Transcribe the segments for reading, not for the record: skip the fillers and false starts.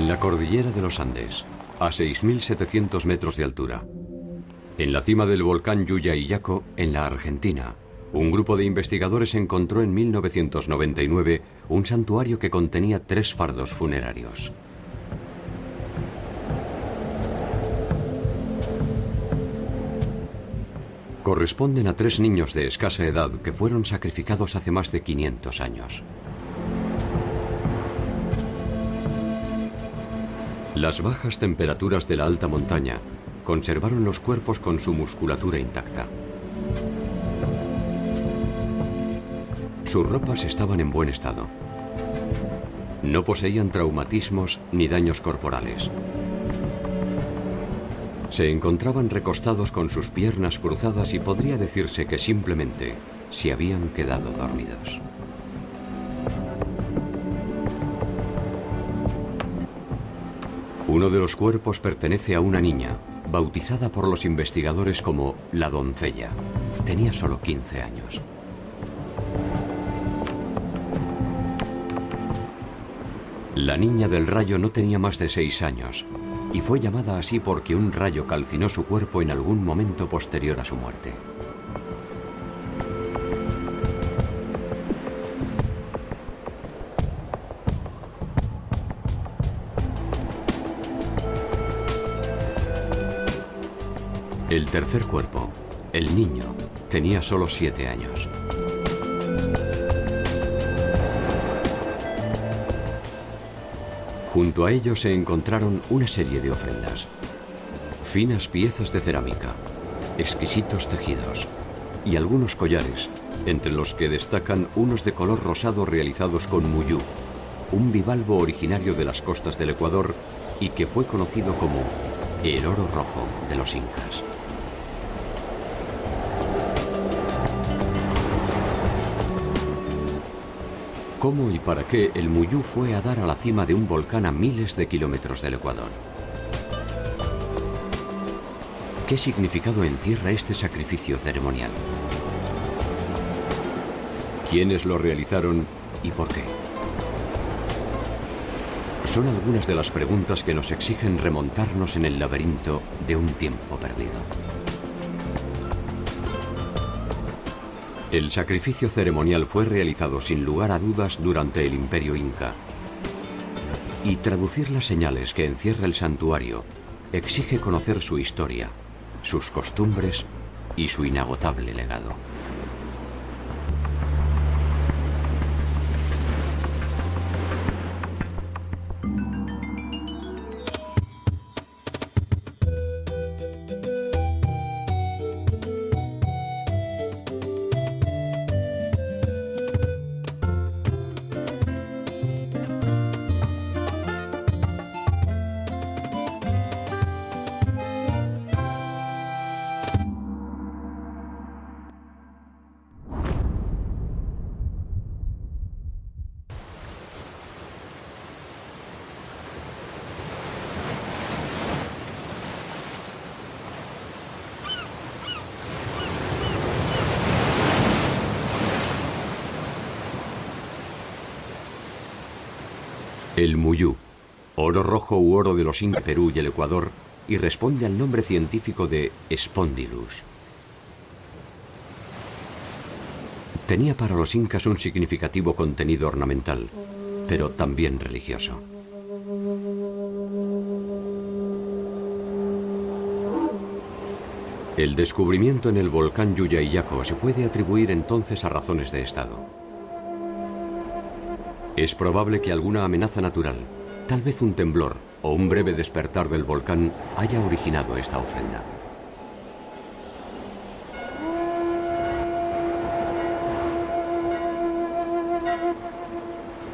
la cordillera de los Andes, a 6.700 metros de altura, en la cima del volcán Llullaillaco, en la Argentina, un grupo de investigadores encontró en 1999 un santuario que contenía 3 fardos funerarios. Corresponden a 3 niños de escasa edad que fueron sacrificados hace más de 500 años. Las bajas temperaturas de la alta montaña conservaron los cuerpos con su musculatura intacta. Sus ropas estaban en buen estado. No poseían traumatismos ni daños corporales. Se encontraban recostados con sus piernas cruzadas y podría decirse que simplemente se habían quedado dormidos. Uno de los cuerpos pertenece a una niña, bautizada por los investigadores como la doncella. Tenía solo 15 años. La niña del rayo no tenía más de 6 años y fue llamada así porque un rayo calcinó su cuerpo en algún momento posterior a su muerte. El tercer cuerpo, el niño, tenía solo 7 años. Junto a ellos se encontraron una serie de ofrendas. Finas piezas de cerámica, exquisitos tejidos y algunos collares, entre los que destacan unos de color rosado realizados con muyú, un bivalvo originario de las costas del Ecuador y que fue conocido como el oro rojo de los incas. ¿Cómo y para qué el muyú fue a dar a la cima de un volcán a miles de kilómetros del Ecuador? ¿Qué significado encierra este sacrificio ceremonial? ¿Quiénes lo realizaron y por qué? Son algunas de las preguntas que nos exigen remontarnos en el laberinto de un tiempo perdido. El sacrificio ceremonial fue realizado sin lugar a dudas durante el Imperio Inca. Y traducir las señales que encierra el santuario exige conocer su historia, sus costumbres y su inagotable legado. El muyú, oro rojo u oro de los Incas, Perú y el Ecuador, y responde al nombre científico de Spondylus. Tenía para los incas un significativo contenido ornamental, pero también religioso. El descubrimiento en el volcán Llullaillaco se puede atribuir entonces a razones de estado. Es probable que alguna amenaza natural, tal vez un temblor o un breve despertar del volcán, haya originado esta ofrenda.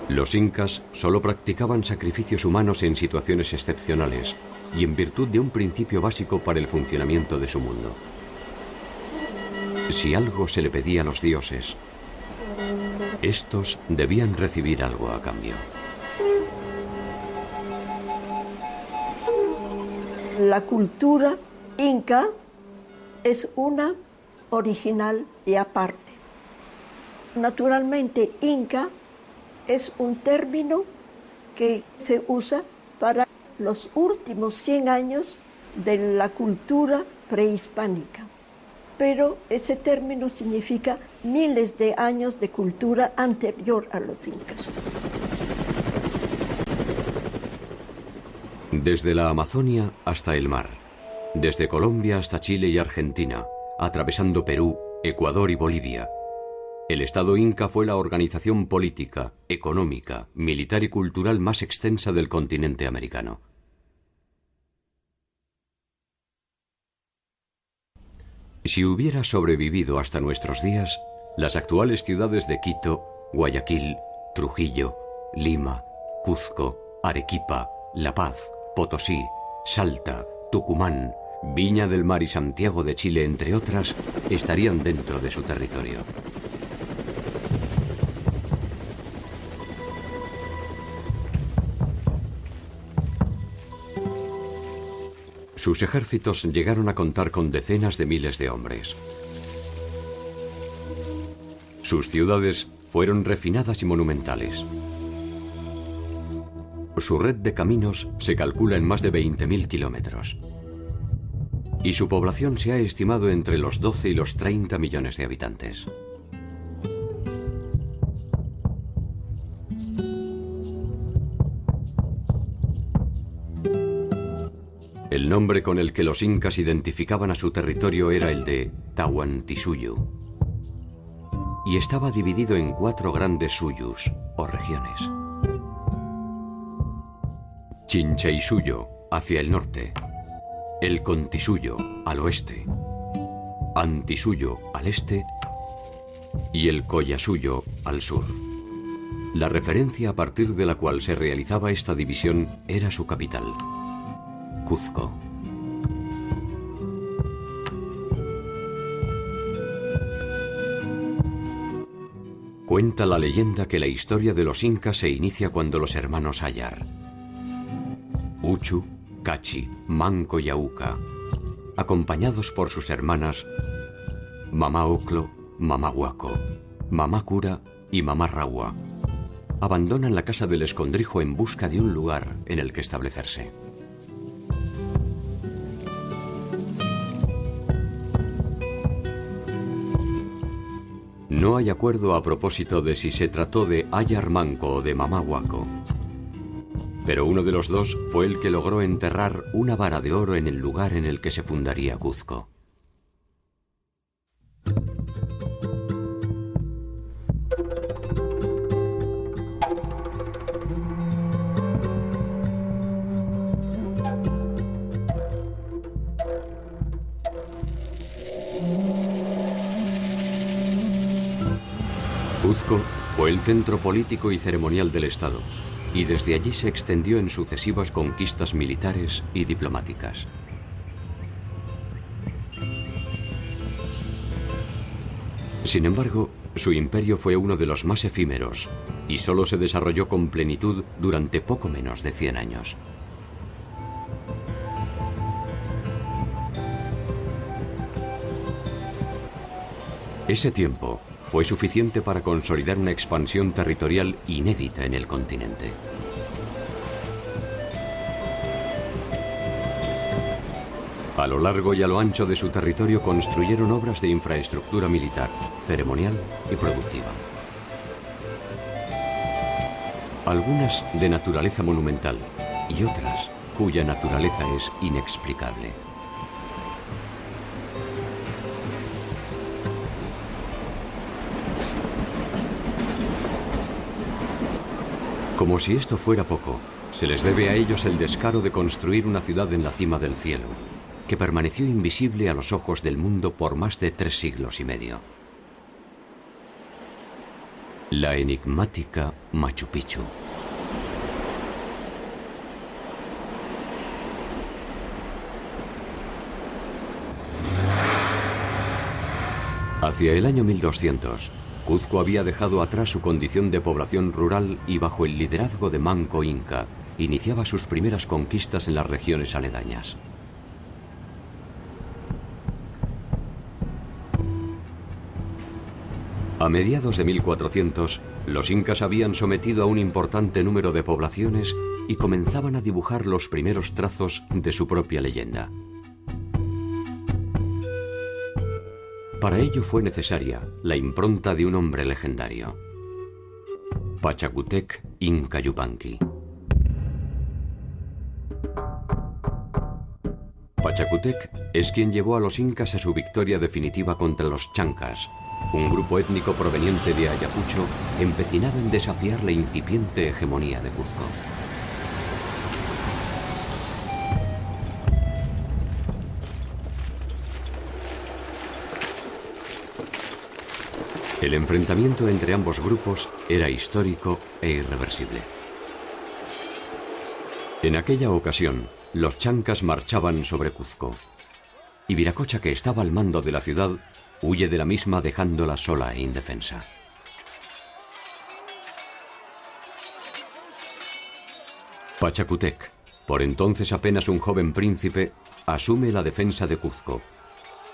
Los incas solo practicaban sacrificios humanos en situaciones excepcionales y en virtud de un principio básico para el funcionamiento de su mundo. Si algo se le pedía a los dioses, estos debían recibir algo a cambio. La cultura inca es una original y aparte. Naturalmente, inca es un término que se usa para los últimos 100 años de la cultura prehispánica. Pero ese término significa miles de años de cultura anterior a los incas. Desde la Amazonia hasta el mar, desde Colombia hasta Chile y Argentina, atravesando Perú, Ecuador y Bolivia, el Estado Inca fue la organización política, económica, militar y cultural más extensa del continente americano. Si hubiera sobrevivido hasta nuestros días, las actuales ciudades de Quito, Guayaquil, Trujillo, Lima, Cuzco, Arequipa, La Paz, Potosí, Salta, Tucumán, Viña del Mar y Santiago de Chile, entre otras, estarían dentro de su territorio. Sus ejércitos llegaron a contar con decenas de miles de hombres. Sus ciudades fueron refinadas y monumentales. Su red de caminos se calcula en más de 20.000 kilómetros. Y su población se ha estimado entre los 12 y los 30 millones de habitantes. El nombre con el que los incas identificaban a su territorio era el de Tahuantinsuyo, y estaba dividido en 4 grandes suyus, o regiones. Chincheysuyo, hacia el norte, el Contisuyo, al oeste, Antisuyo, al este, y el Collasuyo, al sur. La referencia a partir de la cual se realizaba esta división era su capital, Cuzco. Cuenta la leyenda que la historia de los incas se inicia cuando los hermanos Ayar, Uchu, Cachi, Manco y Auca, acompañados por sus hermanas Mamá Oclo, Mamá Huaco, Mamá Cura y Mamá Raua, abandonan la casa del escondrijo en busca de un lugar en el que establecerse. No hay acuerdo a propósito de si se trató de Ayar Manco o de Mamá Huaco, pero uno de los dos fue el que logró enterrar una vara de oro en el lugar en el que se fundaría Cuzco. Cuzco fue el centro político y ceremonial del Estado, y desde allí se extendió en sucesivas conquistas militares y diplomáticas. Sin embargo, su imperio fue uno de los más efímeros y solo se desarrolló con plenitud durante poco menos de 100 años. Ese tiempo fue suficiente para consolidar una expansión territorial inédita en el continente. A lo largo y a lo ancho de su territorio construyeron obras de infraestructura militar, ceremonial y productiva. Algunas de naturaleza monumental y otras cuya naturaleza es inexplicable. Como si esto fuera poco, se les debe a ellos el descaro de construir una ciudad en la cima del cielo, que permaneció invisible a los ojos del mundo por más de 3 siglos y medio. La enigmática Machu Picchu. Hacia el año 1200, Cuzco había dejado atrás su condición de población rural y bajo el liderazgo de Manco Inca, iniciaba sus primeras conquistas en las regiones aledañas. A mediados de 1400, los incas habían sometido a un importante número de poblaciones y comenzaban a dibujar los primeros trazos de su propia leyenda. Para ello fue necesaria la impronta de un hombre legendario: Pachacútec Inca Yupanqui. Pachacútec es quien llevó a los incas a su victoria definitiva contra los chancas, un grupo étnico proveniente de Ayacucho empecinado en desafiar la incipiente hegemonía de Cuzco. El enfrentamiento entre ambos grupos era histórico e irreversible. En aquella ocasión, los chancas marchaban sobre Cuzco, y Viracocha, que estaba al mando de la ciudad, huye de la misma dejándola sola e indefensa. Pachacútec, por entonces apenas un joven príncipe, asume la defensa de Cuzco,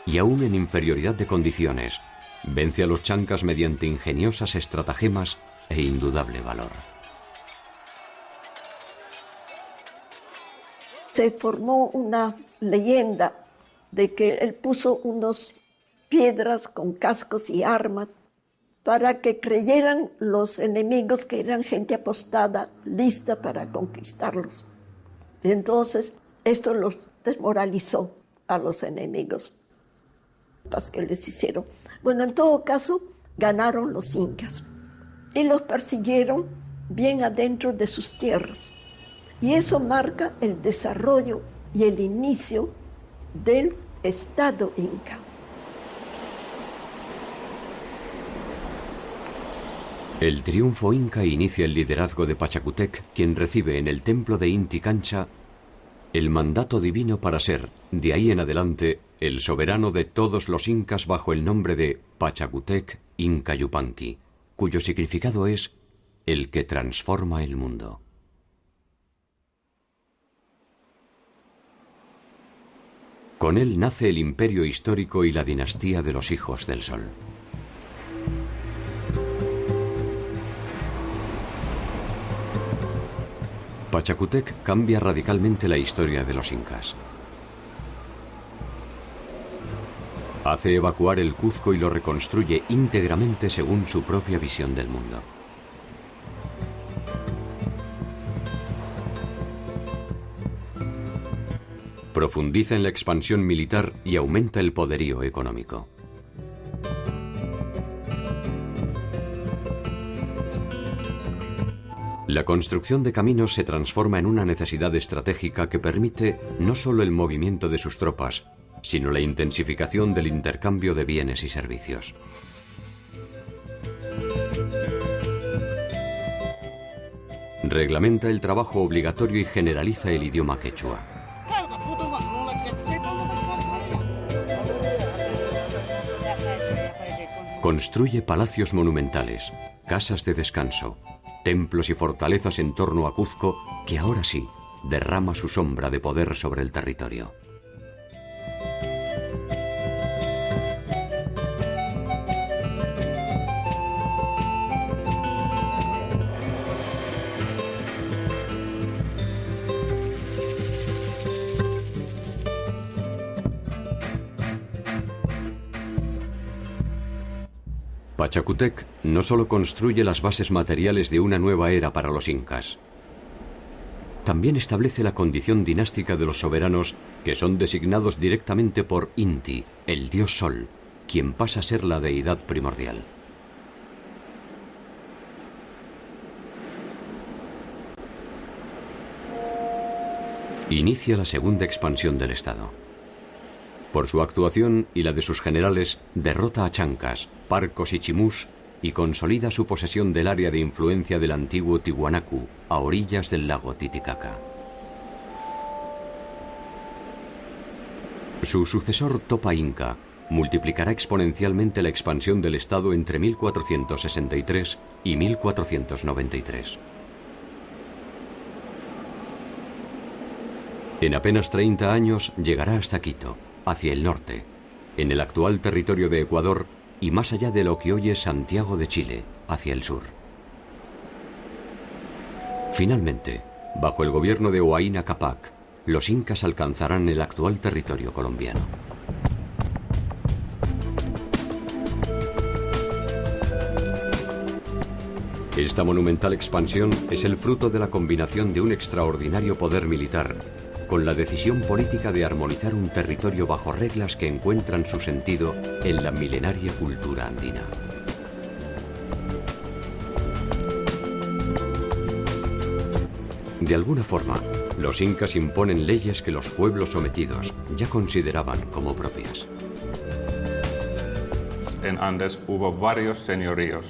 y aún en inferioridad de condiciones, vence a los chancas mediante ingeniosas estratagemas e indudable valor. Se formó una leyenda de que él puso unas piedras con cascos y armas para que creyeran los enemigos que eran gente apostada, lista para conquistarlos. Entonces, esto los desmoralizó a los enemigos que les hicieron. Bueno, en todo caso, ganaron los incas y los persiguieron bien adentro de sus tierras. Y eso marca el desarrollo y el inicio del Estado inca. El triunfo inca inicia el liderazgo de Pachacútec, quien recibe en el templo de Inti Cancha el mandato divino para ser, de ahí en adelante, el soberano de todos los incas bajo el nombre de Pachacútec Inca Yupanqui, cuyo significado es el que transforma el mundo. Con él nace el imperio histórico y la dinastía de los hijos del sol. Pachacútec cambia radicalmente la historia de los incas. Hace evacuar el Cuzco y lo reconstruye íntegramente según su propia visión del mundo. Profundiza en la expansión militar y aumenta el poderío económico. La construcción de caminos se transforma en una necesidad estratégica que permite no solo el movimiento de sus tropas, sino la intensificación del intercambio de bienes y servicios. Reglamenta el trabajo obligatorio y generaliza el idioma quechua. Construye palacios monumentales, casas de descanso, templos y fortalezas en torno a Cuzco, que ahora sí derrama su sombra de poder sobre el territorio. Pachacútec no solo construye las bases materiales de una nueva era para los incas, también establece la condición dinástica de los soberanos que son designados directamente por Inti, el dios sol, quien pasa a ser la deidad primordial. Inicia la segunda expansión del Estado. Por su actuación y la de sus generales, derrota a chancas, parcos y chimús y consolida su posesión del área de influencia del antiguo Tiwanaku, a orillas del lago Titicaca. Su sucesor Topa Inca multiplicará exponencialmente la expansión del Estado entre 1463 y 1493. En apenas 30 años llegará hasta Quito, hacia el norte, en el actual territorio de Ecuador, y más allá de lo que hoy es Santiago de Chile, hacia el sur. Finalmente, bajo el gobierno de Huayna Cápac, los incas alcanzarán el actual territorio colombiano. Esta monumental expansión es el fruto de la combinación de un extraordinario poder militar con la decisión política de armonizar un territorio bajo reglas que encuentran su sentido en la milenaria cultura andina. De alguna forma, los incas imponen leyes que los pueblos sometidos ya consideraban como propias. En Andes hubo varios señoríos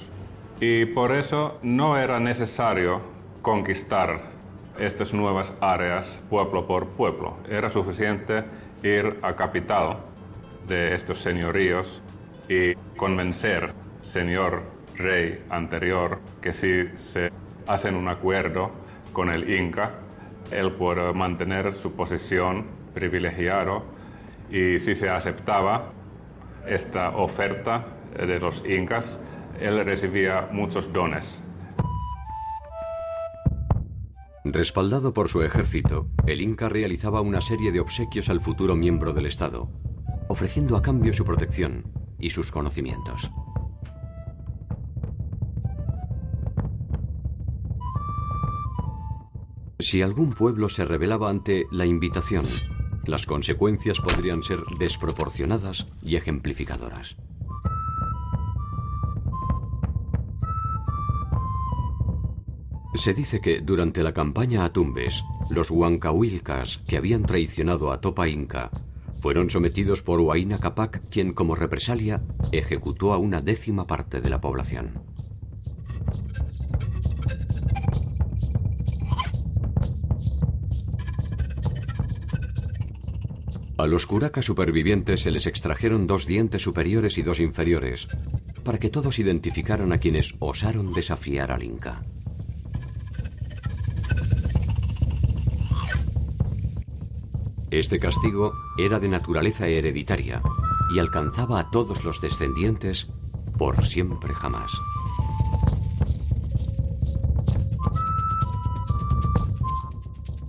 y por eso no era necesario conquistar estas nuevas áreas pueblo por pueblo. Era suficiente ir a capital de estos señoríos y convencer señor rey anterior que si se hacen un acuerdo con el Inca, él puede mantener su posición privilegiada, y si se aceptaba esta oferta de los incas, él recibía muchos dones. Respaldado por su ejército, el Inca realizaba una serie de obsequios al futuro miembro del Estado, ofreciendo a cambio su protección y sus conocimientos. Si algún pueblo se rebelaba ante la invitación, las consecuencias podrían ser desproporcionadas y ejemplificadoras. Se dice que durante la campaña a Tumbes, los huancahuilcas que habían traicionado a Topa Inca fueron sometidos por Huayna Cápac, quien como represalia ejecutó a una 10ª parte de la población. A los curacas supervivientes se les extrajeron 2 dientes superiores y 2 inferiores, para que todos identificaran a quienes osaron desafiar al Inca. Este castigo era de naturaleza hereditaria y alcanzaba a todos los descendientes por siempre jamás.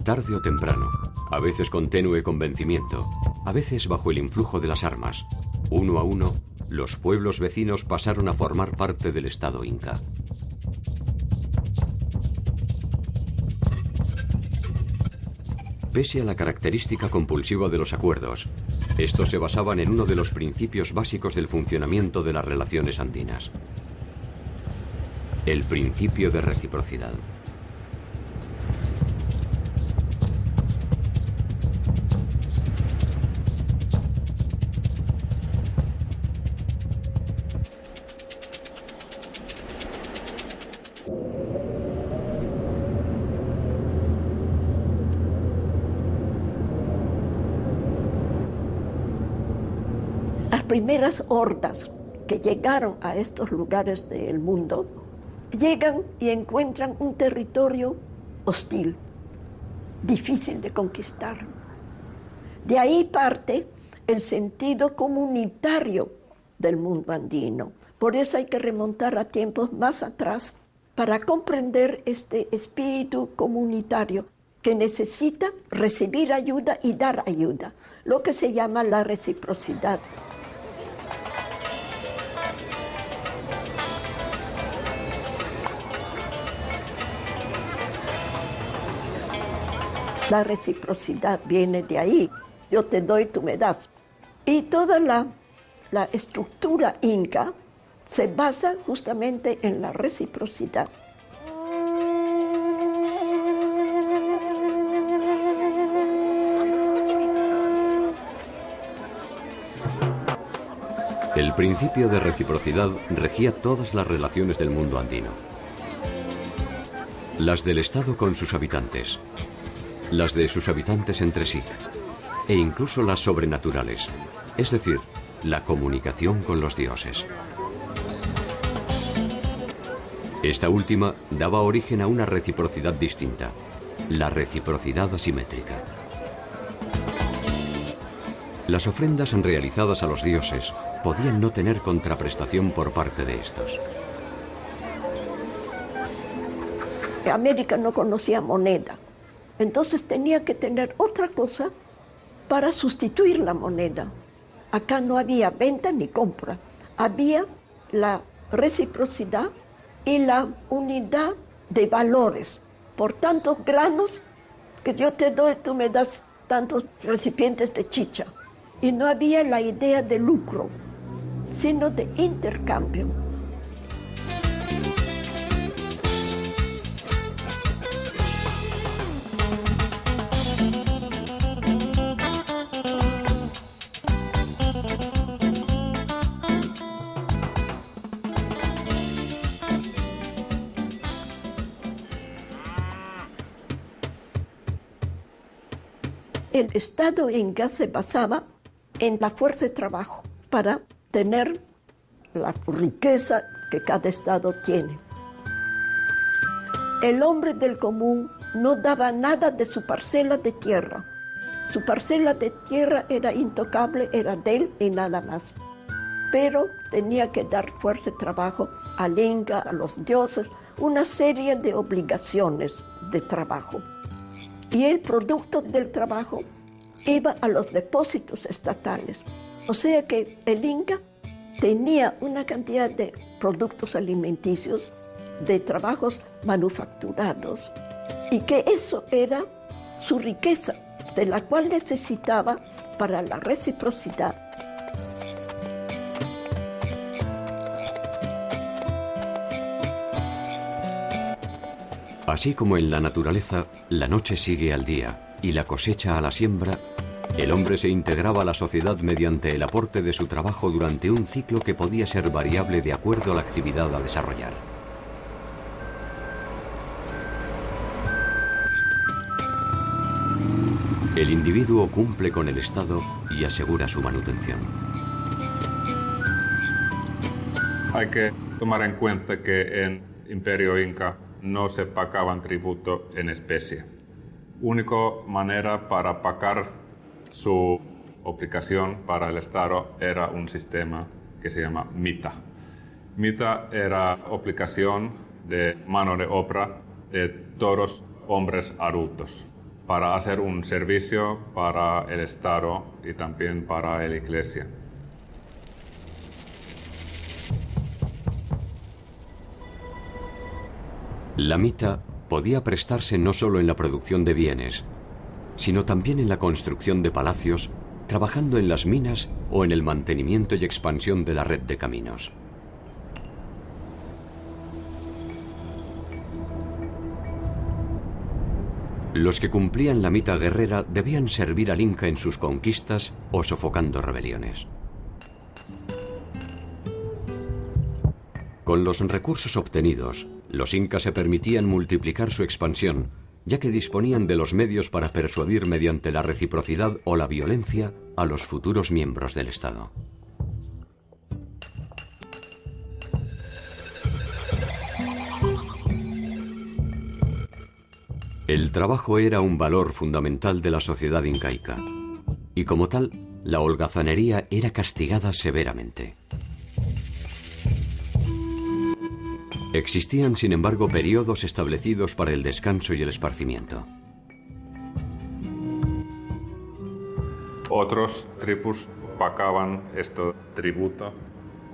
Tarde o temprano, a veces con tenue convencimiento, a veces bajo el influjo de las armas, uno a uno, los pueblos vecinos pasaron a formar parte del Estado Inca. Pese a la característica compulsiva de los acuerdos, estos se basaban en uno de los principios básicos del funcionamiento de las relaciones andinas: el principio de reciprocidad. Primeras hordas que llegaron a estos lugares del mundo, llegan y encuentran un territorio hostil, difícil de conquistar. De ahí parte el sentido comunitario del mundo andino. Por eso hay que remontar a tiempos más atrás para comprender este espíritu comunitario que necesita recibir ayuda y dar ayuda, lo que se llama la reciprocidad. La reciprocidad viene de ahí. Yo te doy, tú me das. Y toda la estructura inca se basa justamente en la reciprocidad. El principio de reciprocidad regía todas las relaciones del mundo andino. Las del Estado con sus habitantes, las de sus habitantes entre sí, e incluso las sobrenaturales, es decir, la comunicación con los dioses. Esta última daba origen a una reciprocidad distinta, la reciprocidad asimétrica. Las ofrendas realizadas a los dioses podían no tener contraprestación por parte de estos. América no conocía moneda, entonces tenía que tener otra cosa para sustituir la moneda. Acá no había venta ni compra, había la reciprocidad y la unidad de valores. Por tantos granos que yo te doy, tú me das tantos recipientes de chicha. Y no había la idea de lucro, sino de intercambio. El Estado inca se basaba en la fuerza de trabajo para tener la riqueza que cada estado tiene. El hombre del común no daba nada de su parcela de tierra. Su parcela de tierra era intocable, era de él y nada más. Pero tenía que dar fuerza de trabajo al inca, a los dioses, una serie de obligaciones de trabajo. Y el producto del trabajo iba a los depósitos estatales. O sea que el Inca tenía una cantidad de productos alimenticios, de trabajos manufacturados, y que eso era su riqueza, de la cual necesitaba para la reciprocidad. Así como en la naturaleza, la noche sigue al día y la cosecha a la siembra, el hombre se integraba a la sociedad mediante el aporte de su trabajo durante un ciclo que podía ser variable de acuerdo a la actividad a desarrollar. El individuo cumple con el Estado y asegura su manutención. Hay que tomar en cuenta que en Imperio Inca no se pagaban tributo en especie. Única manera para pagar su obligación para el Estado era un sistema que se llama mita. Mita era obligación de mano de obra de todos hombres adultos para hacer un servicio para el Estado y también para la Iglesia. La mita podía prestarse no solo en la producción de bienes, sino también en la construcción de palacios, trabajando en las minas o en el mantenimiento y expansión de la red de caminos. Los que cumplían la mita guerrera debían servir al Inca en sus conquistas o sofocando rebeliones. Con los recursos obtenidos, los incas se permitían multiplicar su expansión, ya que disponían de los medios para persuadir mediante la reciprocidad o la violencia a los futuros miembros del Estado. El trabajo era un valor fundamental de la sociedad incaica, y como tal, la holgazanería era castigada severamente. Existían, sin embargo, periodos establecidos para el descanso y el esparcimiento. Otros tribus pagaban este tributo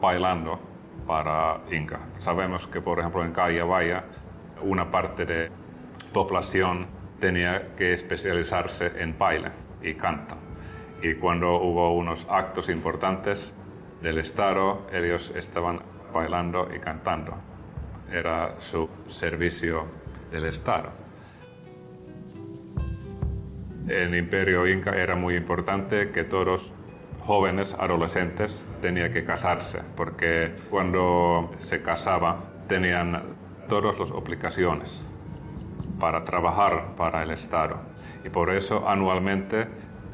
bailando para Inca. Sabemos que, por ejemplo, en Callabaya, una parte de población tenía que especializarse en baile y canto. Y cuando hubo unos actos importantes del Estado, ellos estaban bailando y cantando. Era su servicio del Estado. En el Imperio Inca era muy importante que todos jóvenes, adolescentes, tenían que casarse, porque cuando se casaba tenían todas las obligaciones para trabajar para el Estado. Y por eso anualmente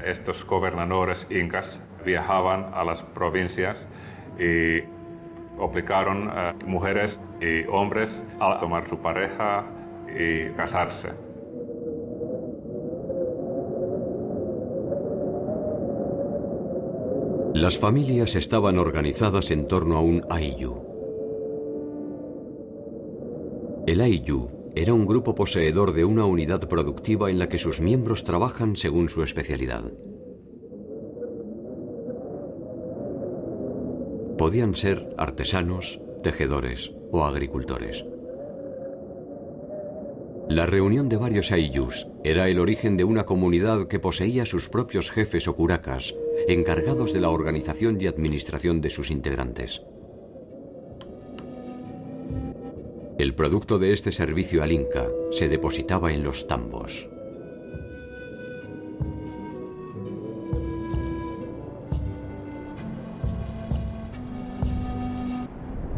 estos gobernadores incas viajaban a las provincias y obligaron a mujeres y hombres a tomar su pareja y casarse. Las familias estaban organizadas en torno a un ayllu. El ayllu era un grupo poseedor de una unidad productiva en la que sus miembros trabajan según su especialidad. Podían ser artesanos, tejedores o agricultores. La reunión de varios ayllus era el origen de una comunidad que poseía sus propios jefes o curacas, encargados de la organización y administración de sus integrantes. El producto de este servicio al Inca se depositaba en los tambos.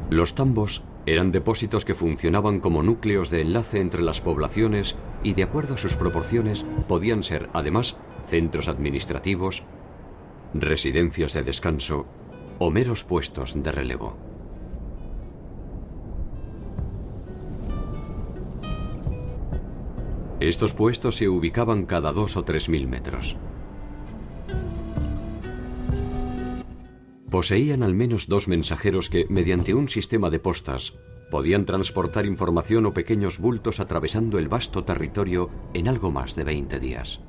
Los tambos eran depósitos que funcionaban como núcleos de enlace entre las poblaciones y, de acuerdo a sus proporciones, podían ser, además, centros administrativos, residencias de descanso o meros puestos de relevo. Estos puestos se ubicaban cada 2 o 3.000 metros. Poseían al menos 2 mensajeros que, mediante un sistema de postas, podían transportar información o pequeños bultos atravesando el vasto territorio en algo más de 20 días.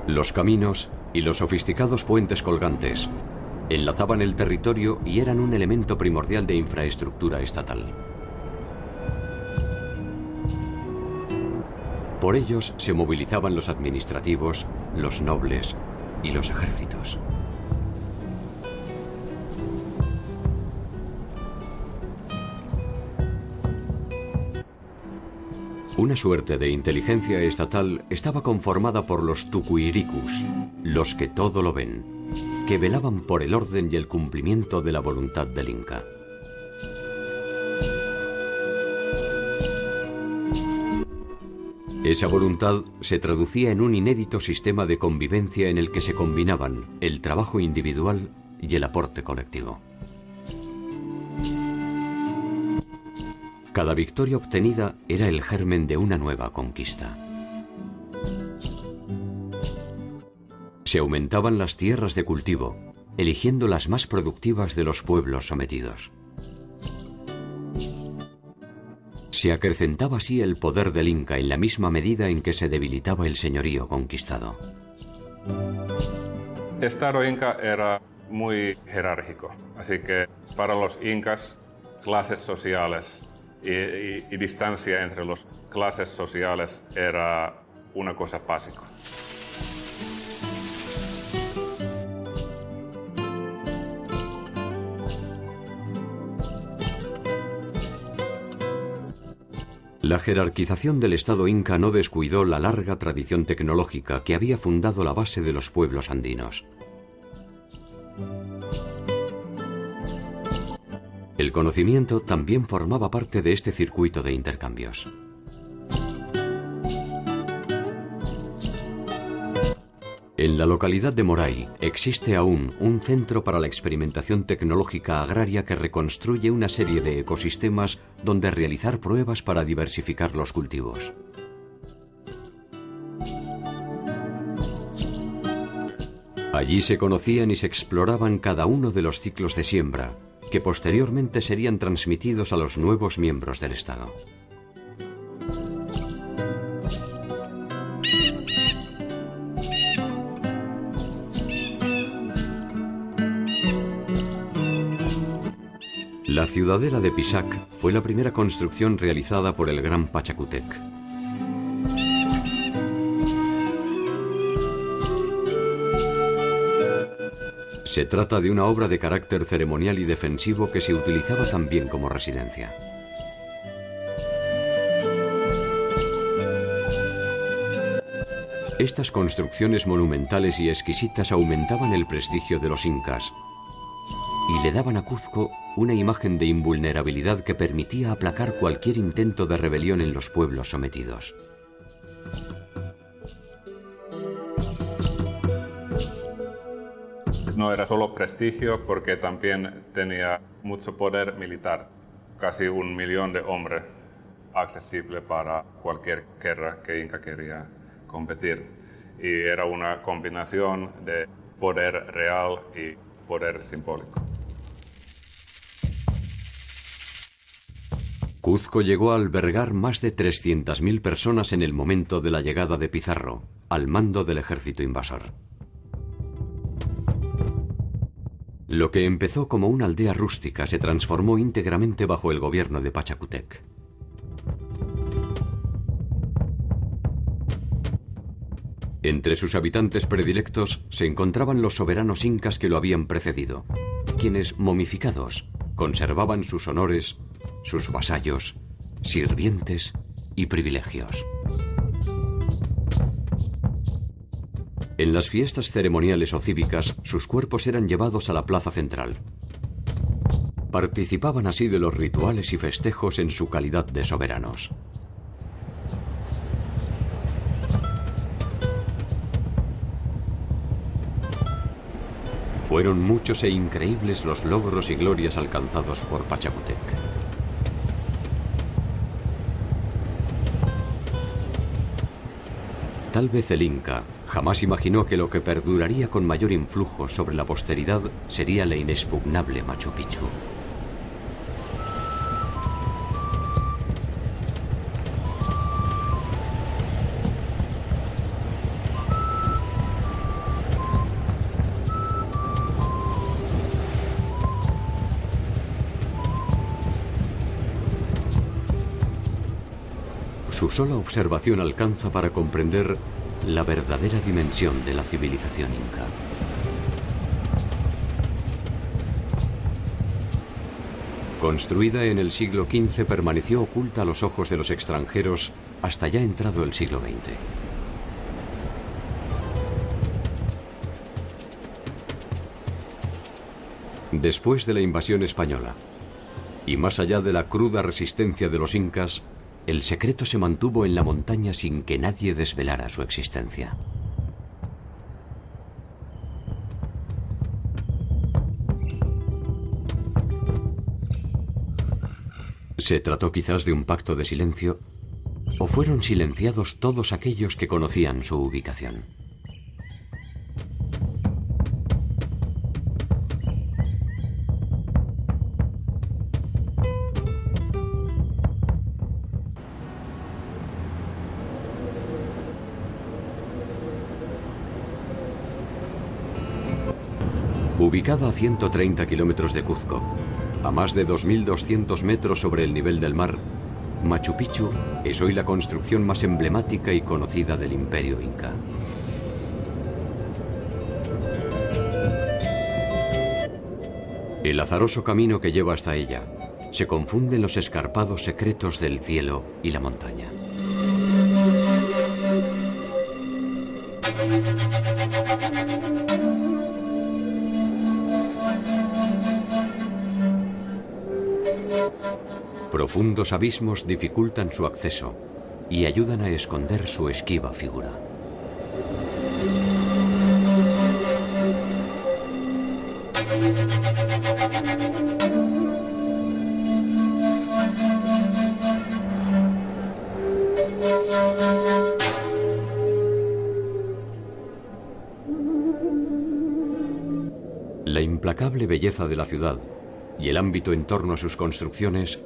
Los caminos y los sofisticados puentes colgantes enlazaban el territorio y eran un elemento primordial de infraestructura estatal. Por ellos se movilizaban los administrativos, los nobles y los ejércitos. Una suerte de inteligencia estatal estaba conformada por los tucuiricus, los que todo lo ven, que velaban por el orden y el cumplimiento de la voluntad del Inca. Esa voluntad se traducía en un inédito sistema de convivencia en el que se combinaban el trabajo individual y el aporte colectivo. Cada victoria obtenida era el germen de una nueva conquista. Se aumentaban las tierras de cultivo, eligiendo las más productivas de los pueblos sometidos. Se acrecentaba así el poder del Inca en la misma medida en que se debilitaba el señorío conquistado. El Estado Inca era muy jerárquico, así que para los incas, clases sociales y distancia entre las clases sociales era una cosa básica. La jerarquización del Estado Inca no descuidó la larga tradición tecnológica que había fundado la base de los pueblos andinos. El conocimiento también formaba parte de este circuito de intercambios. En la localidad de Moray existe aún un centro para la experimentación tecnológica agraria que reconstruye una serie de ecosistemas donde realizar pruebas para diversificar los cultivos. Allí se conocían y se exploraban cada uno de los ciclos de siembra, que posteriormente serían transmitidos a los nuevos miembros del Estado. La ciudadela de Pisac fue la primera construcción realizada por el gran Pachacútec. Se trata de una obra de carácter ceremonial y defensivo que se utilizaba también como residencia. Estas construcciones monumentales y exquisitas aumentaban el prestigio de los incas y le daban a Cuzco una imagen de invulnerabilidad que permitía aplacar cualquier intento de rebelión en los pueblos sometidos. No era solo prestigio, porque también tenía mucho poder militar, casi 1 millón de hombres accesible para cualquier guerra que Inca quería competir. Y era una combinación de poder real y poder simbólico. Cuzco llegó a albergar más de 300.000 personas en el momento de la llegada de Pizarro, al mando del ejército invasor. Lo que empezó como una aldea rústica se transformó íntegramente bajo el gobierno de Pachacútec. Entre sus habitantes predilectos se encontraban los soberanos incas que lo habían precedido, quienes, momificados, conservaban sus honores, sus vasallos, sirvientes y privilegios. En las fiestas ceremoniales o cívicas, sus cuerpos eran llevados a la plaza central. Participaban así de los rituales y festejos en su calidad de soberanos. Fueron muchos e increíbles los logros y glorias alcanzados por Pachacútec. Tal vez el Inca jamás imaginó que lo que perduraría con mayor influjo sobre la posteridad sería la inexpugnable Machu Picchu. Su sola observación alcanza para comprender la verdadera dimensión de la civilización inca. Construida en el siglo XV, permaneció oculta a los ojos de los extranjeros hasta ya entrado el siglo XX. Después de la invasión española, y más allá de la cruda resistencia de los incas, el secreto se mantuvo en la montaña sin que nadie desvelara su existencia. ¿Se trató quizás de un pacto de silencio? ¿O fueron silenciados todos aquellos que conocían su ubicación? Ubicada a 130 kilómetros de Cuzco, a más de 2.200 metros sobre el nivel del mar, Machu Picchu es hoy la construcción más emblemática y conocida del Imperio Inca. El azaroso camino que lleva hasta ella se confunde en los escarpados secretos del cielo y la montaña. Profundos abismos dificultan su acceso y ayudan a esconder su esquiva figura. La implacable belleza de la ciudad y el ámbito en torno a sus construcciones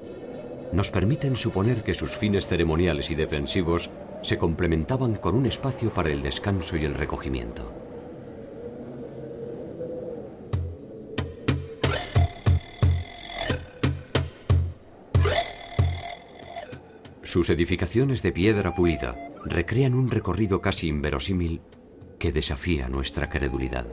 nos permiten suponer que sus fines ceremoniales y defensivos se complementaban con un espacio para el descanso y el recogimiento. Sus edificaciones de piedra pulida recrean un recorrido casi inverosímil que desafía nuestra credulidad.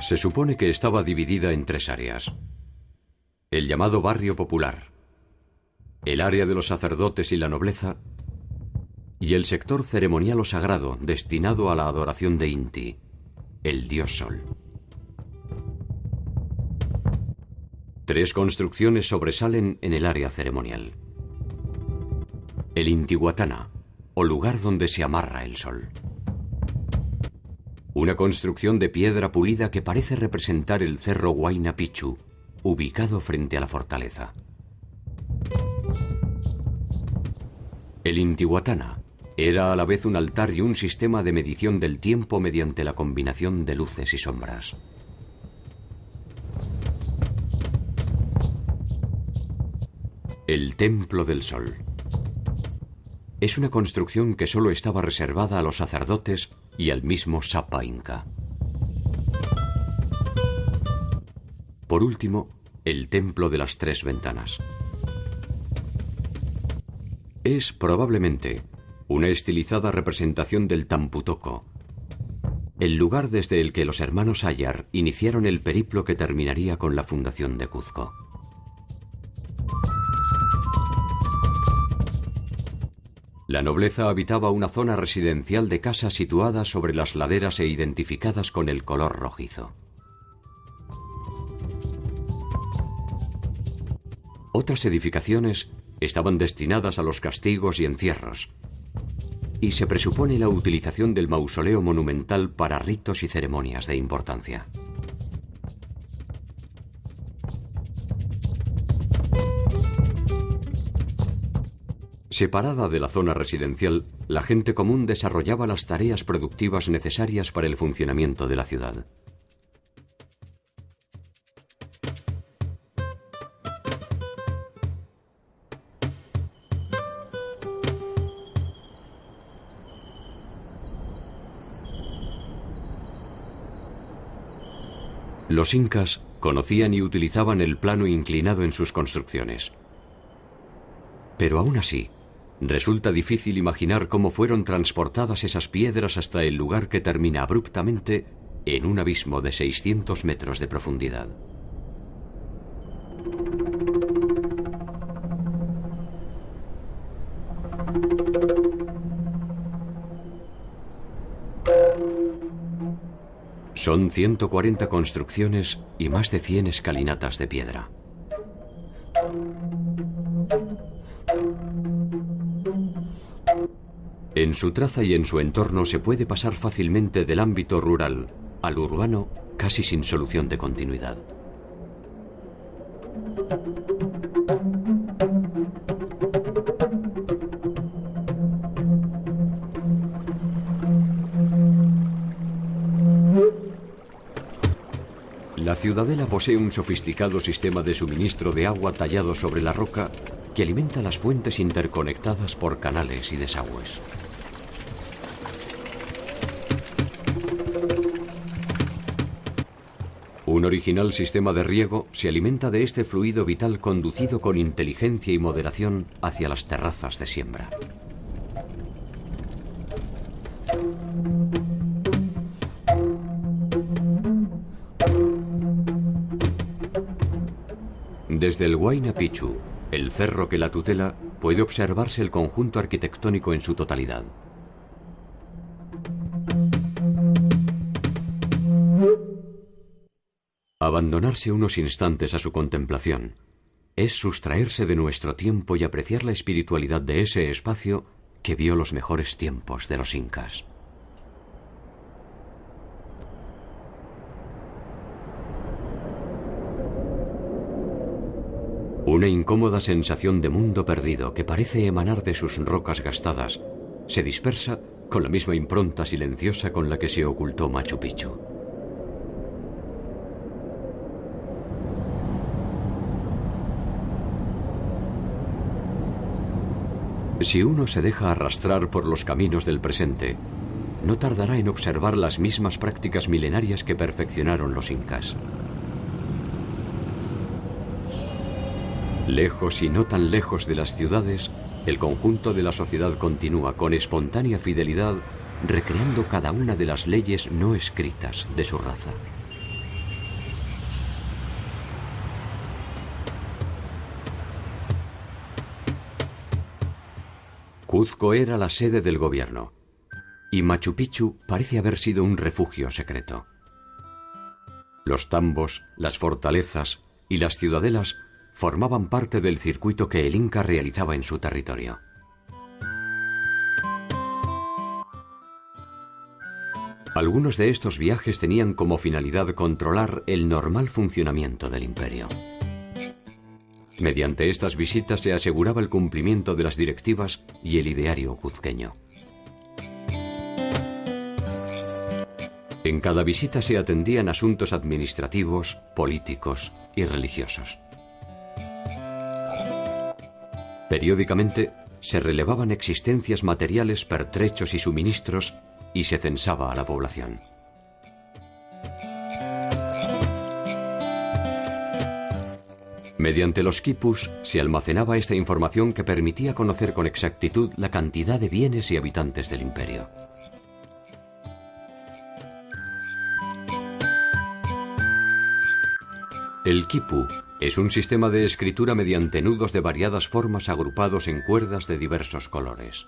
Se supone que estaba dividida en 3 áreas. El llamado barrio popular, el área de los sacerdotes y la nobleza, y el sector ceremonial o sagrado destinado a la adoración de Inti, el dios sol. Tres construcciones sobresalen en el área ceremonial. El Intihuatana, o lugar donde se amarra el sol. Una construcción de piedra pulida que parece representar el cerro Huayna Picchu, ubicado frente a la fortaleza. El Intihuatana era a la vez un altar y un sistema de medición del tiempo mediante la combinación de luces y sombras. El Templo del Sol. Es una construcción que solo estaba reservada a los sacerdotes y al mismo Sapa Inca. Por último, el Templo de las Tres Ventanas. Es probablemente una estilizada representación del Tamputoco, el lugar desde el que los hermanos Ayar iniciaron el periplo que terminaría con la fundación de Cuzco. La nobleza habitaba una zona residencial de casas situadas sobre las laderas e identificadas con el color rojizo. Otras edificaciones estaban destinadas a los castigos y encierros, y se presupone la utilización del mausoleo monumental para ritos y ceremonias de importancia. Separada de la zona residencial, la gente común desarrollaba las tareas productivas necesarias para el funcionamiento de la ciudad. Los incas conocían y utilizaban el plano inclinado en sus construcciones. Pero aún así, resulta difícil imaginar cómo fueron transportadas esas piedras hasta el lugar que termina abruptamente en un abismo de 600 metros de profundidad. Son 140 construcciones y más de 100 escalinatas de piedra. En su traza y en su entorno se puede pasar fácilmente del ámbito rural al urbano casi sin solución de continuidad. La ciudadela posee un sofisticado sistema de suministro de agua tallado sobre la roca que alimenta las fuentes interconectadas por canales y desagües. Un original sistema de riego se alimenta de este fluido vital conducido con inteligencia y moderación hacia las terrazas de siembra. Desde el Huayna Picchu, el cerro que la tutela, puede observarse el conjunto arquitectónico en su totalidad. Abandonarse unos instantes a su contemplación es sustraerse de nuestro tiempo y apreciar la espiritualidad de ese espacio que vio los mejores tiempos de los incas. Una incómoda sensación de mundo perdido que parece emanar de sus rocas gastadas se dispersa con la misma impronta silenciosa con la que se ocultó Machu Picchu. Si uno se deja arrastrar por los caminos del presente, no tardará en observar las mismas prácticas milenarias que perfeccionaron los incas. Lejos y no tan lejos de las ciudades, el conjunto de la sociedad continúa con espontánea fidelidad recreando cada una de las leyes no escritas de su raza. Cuzco era la sede del gobierno, y Machu Picchu parece haber sido un refugio secreto. Los tambos, las fortalezas, y las ciudadelas formaban parte del circuito que el Inca realizaba en su territorio. Algunos de estos viajes tenían como finalidad controlar el normal funcionamiento del imperio. Mediante estas visitas se aseguraba el cumplimiento de las directivas y el ideario cuzqueño. En cada visita se atendían asuntos administrativos, políticos y religiosos. Periódicamente se relevaban existencias materiales, pertrechos y suministros y se censaba a la población. Mediante los quipus se almacenaba esta información que permitía conocer con exactitud la cantidad de bienes y habitantes del imperio. El quipu es un sistema de escritura mediante nudos de variadas formas agrupados en cuerdas de diversos colores.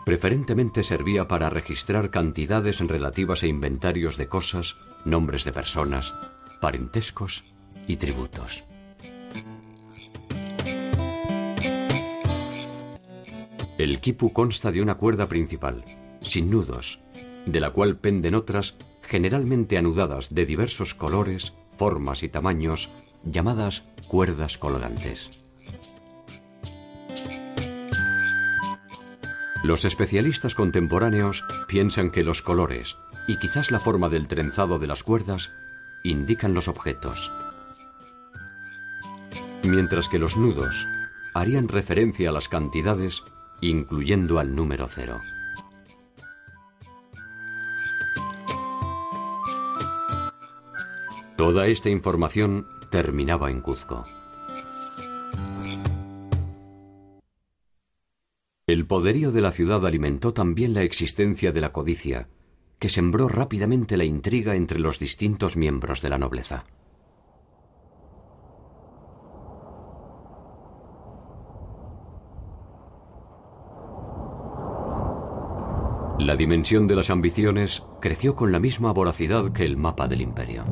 Preferentemente servía para registrar cantidades relativas a inventarios de cosas, nombres de personas, parentescos y tributos. El quipu consta de una cuerda principal, sin nudos, de la cual penden otras generalmente anudadas de diversos colores, formas y tamaños, llamadas cuerdas colgantes. Los especialistas contemporáneos piensan que los colores y quizás la forma del trenzado de las cuerdas indican los objetos, mientras que los nudos harían referencia a las cantidades, incluyendo al número 0. Toda esta información terminaba en Cuzco. El poderío de la ciudad alimentó también la existencia de la codicia, que sembró rápidamente la intriga entre los distintos miembros de la nobleza. La dimensión de las ambiciones creció con la misma voracidad que el mapa del imperio.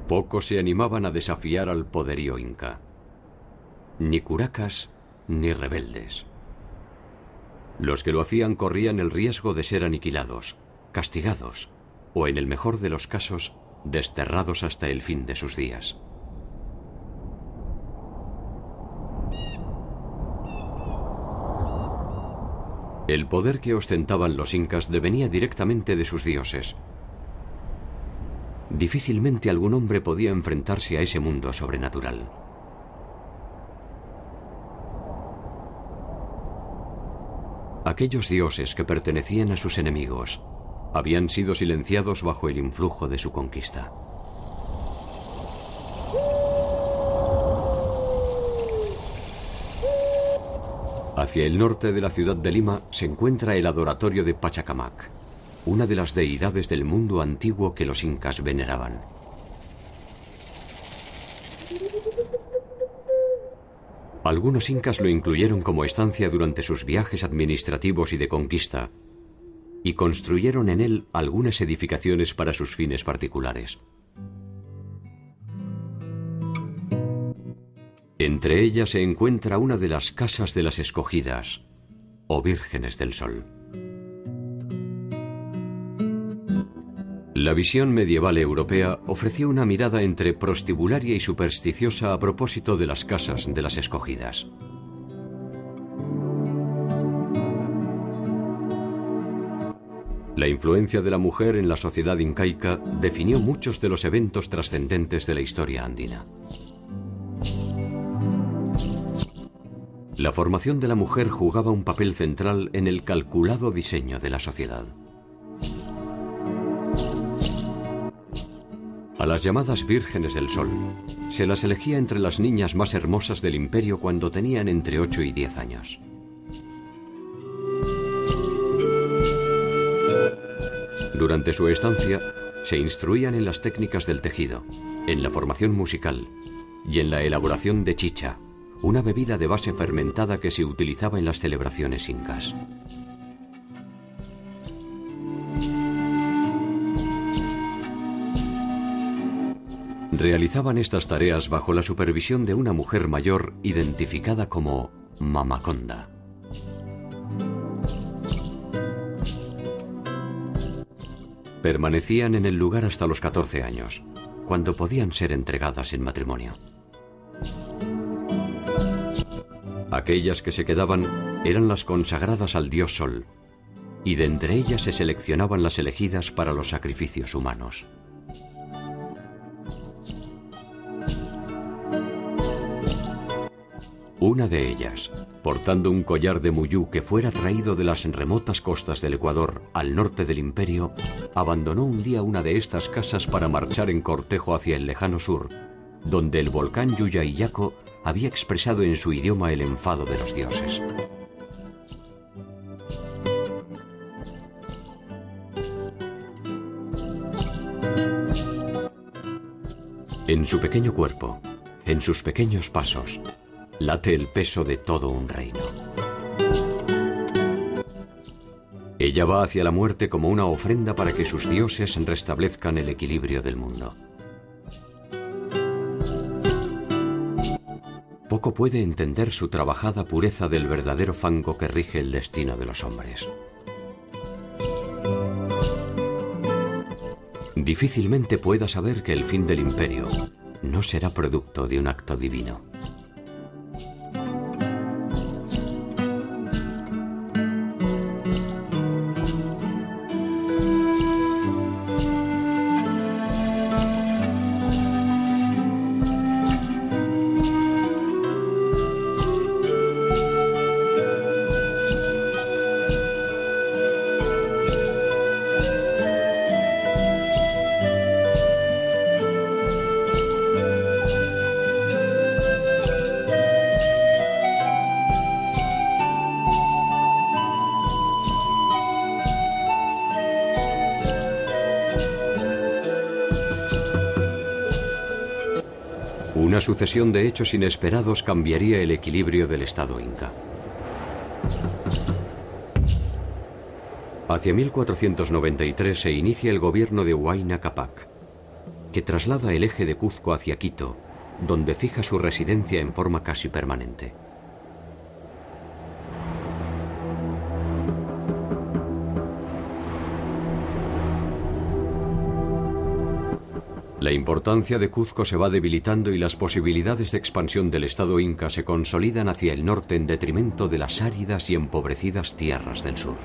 Pocos se animaban a desafiar al poderío inca. Ni curacas ni rebeldes. Los que lo hacían corrían el riesgo de ser aniquilados, castigados o, en el mejor de los casos, desterrados hasta el fin de sus días. El poder que ostentaban los incas devenía directamente de sus dioses. Difícilmente algún hombre podía enfrentarse a ese mundo sobrenatural. Aquellos dioses que pertenecían a sus enemigos habían sido silenciados bajo el influjo de su conquista. Hacia el norte de la ciudad de Lima se encuentra el adoratorio de Pachacamac, una de las deidades del mundo antiguo que los incas veneraban. Algunos incas lo incluyeron como estancia durante sus viajes administrativos y de conquista, y construyeron en él algunas edificaciones para sus fines particulares. Entre ellas se encuentra una de las casas de las escogidas, o vírgenes del sol. La visión medieval europea ofreció una mirada entre prostibularia y supersticiosa a propósito de las casas de las escogidas. La influencia de la mujer en la sociedad incaica definió muchos de los eventos trascendentes de la historia andina. La formación de la mujer jugaba un papel central en el calculado diseño de la sociedad. A las llamadas vírgenes del sol se las elegía entre las niñas más hermosas del imperio cuando tenían entre 8 y 10 años. Durante su estancia, se instruían en las técnicas del tejido, en la formación musical y en la elaboración de chicha, una bebida de base fermentada que se utilizaba en las celebraciones incas. Realizaban estas tareas bajo la supervisión de una mujer mayor identificada como Mamaconda. Permanecían en el lugar hasta los 14 años, cuando podían ser entregadas en matrimonio. Aquellas que se quedaban eran las consagradas al dios Sol, y de entre ellas se seleccionaban las elegidas para los sacrificios humanos. Una de ellas, portando un collar de muyú que fuera traído de las remotas costas del Ecuador al norte del imperio, abandonó un día una de estas casas para marchar en cortejo hacia el lejano sur, donde el volcán Yuyayaco había expresado en su idioma el enfado de los dioses. En su pequeño cuerpo, en sus pequeños pasos, late el peso de todo un reino. Ella va hacia la muerte como una ofrenda para que sus dioses restablezcan el equilibrio del mundo. Poco puede entender su trabajada pureza del verdadero fango que rige el destino de los hombres. Difícilmente pueda saber que el fin del imperio no será producto de un acto divino. Una sucesión de hechos inesperados cambiaría el equilibrio del Estado inca. Hacia 1493 se inicia el gobierno de Huayna Cápac, que traslada el eje de Cuzco hacia Quito, donde fija su residencia en forma casi permanente. La importancia de Cuzco se va debilitando y las posibilidades de expansión del Estado inca se consolidan hacia el norte en detrimento de las áridas y empobrecidas tierras del sur.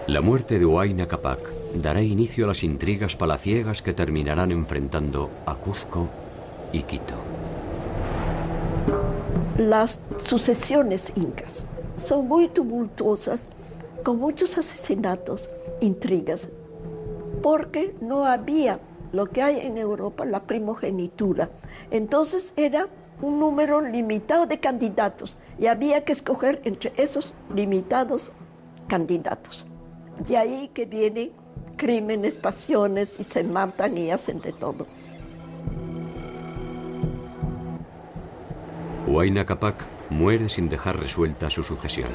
La muerte de Huayna Cápac dará inicio a las intrigas palaciegas que terminarán enfrentando a Cuzco y Quito. Las sucesiones incas son muy tumultuosas, con muchos asesinatos, intrigas, porque no había lo que hay en Europa, la primogenitura. Entonces era un número limitado de candidatos y había que escoger entre esos limitados candidatos. De ahí que vienen crímenes, pasiones y se matan y hacen de todo. Huayna Cápac muere sin dejar resuelta su sucesión.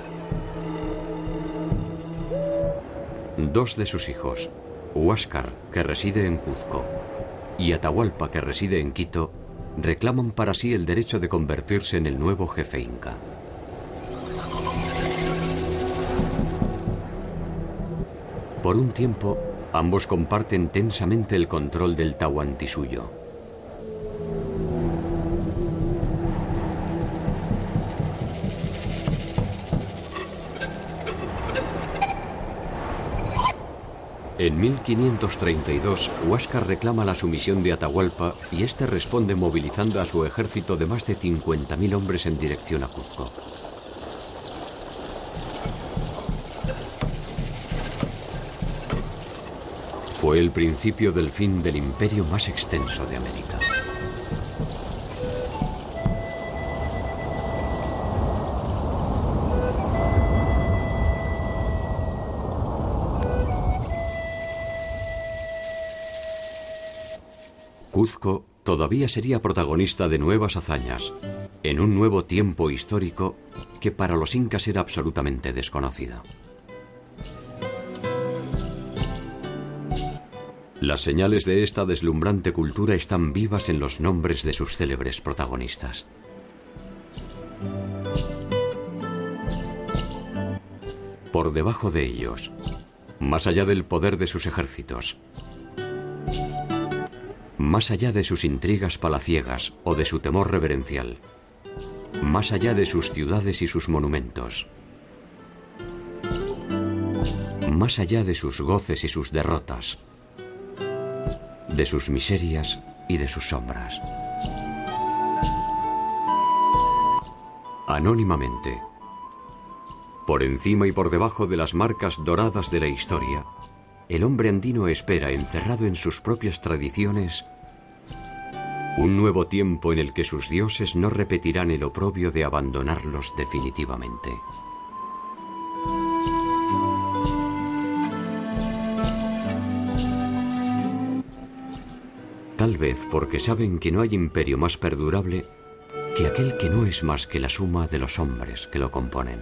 Dos de sus hijos, Huáscar, que reside en Cuzco, y Atahualpa, que reside en Quito, reclaman para sí el derecho de convertirse en el nuevo jefe inca. Por un tiempo, ambos comparten tensamente el control del Tahuantinsuyo. En 1532, Huáscar reclama la sumisión de Atahualpa y este responde movilizando a su ejército de más de 50.000 hombres en dirección a Cuzco. Fue el principio del fin del imperio más extenso de América. Cuzco todavía sería protagonista de nuevas hazañas, en un nuevo tiempo histórico que para los incas era absolutamente desconocido. Las señales de esta deslumbrante cultura están vivas en los nombres de sus célebres protagonistas. Por debajo de ellos, más allá del poder de sus ejércitos, más allá de sus intrigas palaciegas o de su temor reverencial, más allá de sus ciudades y sus monumentos, más allá de sus goces y sus derrotas, de sus miserias y de sus sombras. Anónimamente, por encima y por debajo de las marcas doradas de la historia, el hombre andino espera, encerrado en sus propias tradiciones, un nuevo tiempo en el que sus dioses no repetirán el oprobio de abandonarlos definitivamente. Tal vez porque saben que no hay imperio más perdurable que aquel que no es más que la suma de los hombres que lo componen.